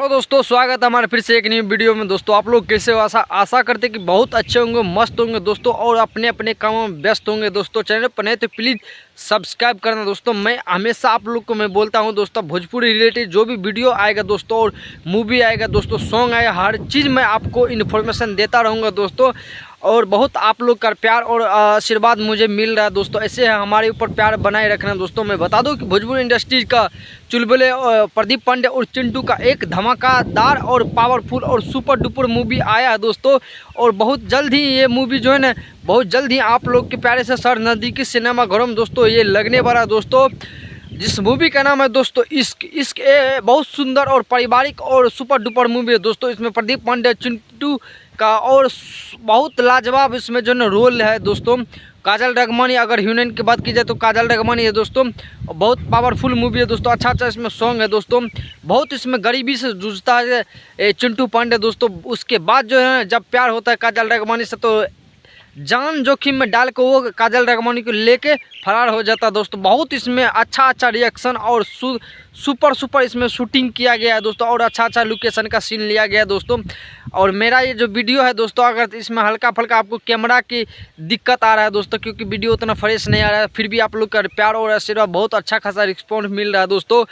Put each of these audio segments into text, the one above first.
Hello दोस्तों, स्वागत है हमारे फिर से एक न्यू वीडियो में। दोस्तों आप लोग कैसे हो? आशा करते कि बहुत अच्छे होंगे, मस्त होंगे दोस्तों, और अपने अपने कामों में व्यस्त होंगे दोस्तों। चैनल पर नहीं तो प्लीज़ सब्सक्राइब करना दोस्तों। मैं हमेशा आप लोग को मैं बोलता हूं दोस्तों, भोजपुरी रिलेटेड जो भी वीडियो आएगा दोस्तों, और मूवी आएगा दोस्तों, सॉन्ग आएगा, हर चीज़ मैं आपको इन्फॉर्मेशन देता रहूँगा दोस्तों। और बहुत आप लोग का प्यार और आशीर्वाद मुझे मिल रहा है दोस्तों। ऐसे हमारे ऊपर प्यार बनाए रखना दोस्तों। मैं बता दूं कि भोजपुरी इंडस्ट्रीज का चुलबुले प्रदीप पांडे और चिंटू का एक धमाकेदार और पावरफुल और सुपर डुपर मूवी आया है दोस्तों। और बहुत जल्द ही ये मूवी जो है ना, बहुत जल्द ही आप लोग के प्यारे से सर नज़दीकी सिनेमा घरों में दोस्तों ये लगने वाला है दोस्तों। जिस मूवी का नाम है दोस्तों इश्क। इश्क बहुत सुंदर और पारिवारिक और सुपर डुपर मूवी है दोस्तों। इसमें प्रदीप पांडे, चिंटू का और बहुत लाजवाब इसमें जो है रोल है दोस्तों। काजल रगमानी, अगर ह्यूनन की बात की जाए तो काजल रगमानी है दोस्तों। बहुत पावरफुल मूवी है दोस्तों। अच्छा इसमें सॉन्ग है दोस्तों। बहुत इसमें गरीबी से जूझता है चिंटू पांडे दोस्तों। उसके बाद जो है जब प्यार होता है काजल रगमानी से तो जान जोखिम में डाल के वो काजल रगमानी को लेके फरार हो जाता है दोस्तों। बहुत इसमें अच्छा रिएक्शन और सुपर इसमें शूटिंग किया गया है दोस्तों। और अच्छा लोकेशन का सीन लिया गया है दोस्तों। और मेरा ये जो वीडियो है दोस्तों, अगर इसमें हल्का फल्का आपको कैमरा की दिक्कत आ रहा है दोस्तों, क्योंकि वीडियो उतना फ्रेश नहीं आ रहा है, फिर भी आप लोग का प्यार और आशीर्वाद बहुत अच्छा खासा रिस्पॉन्स मिल रहा है दोस्तों।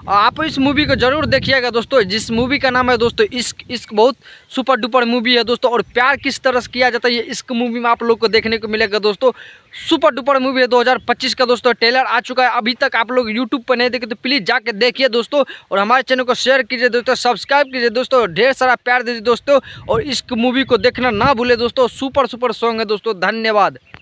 आप इस मूवी को जरूर देखिएगा दोस्तों। जिस मूवी का नाम है दोस्तों इश्क। इश्क बहुत सुपर डुपर मूवी है दोस्तों। और प्यार किस तरह से किया जाता है ये इश्क मूवी में आप लोग को देखने को मिलेगा दोस्तों। सुपर डुपर मूवी है 2025 का दोस्तों। ट्रेलर आ चुका है। अभी तक आप लोग यूट्यूब पर नहीं देखे तो प्लीज़ जाके देखिए दोस्तों। और हमारे चैनल को शेयर कीजिए दोस्तों, सब्सक्राइब कीजिए दोस्तों, ढेर सारा प्यार दीजिए दोस्तों। और इस मूवी को देखना ना भूले दोस्तों। सुपर सॉन्ग है दोस्तों। धन्यवाद।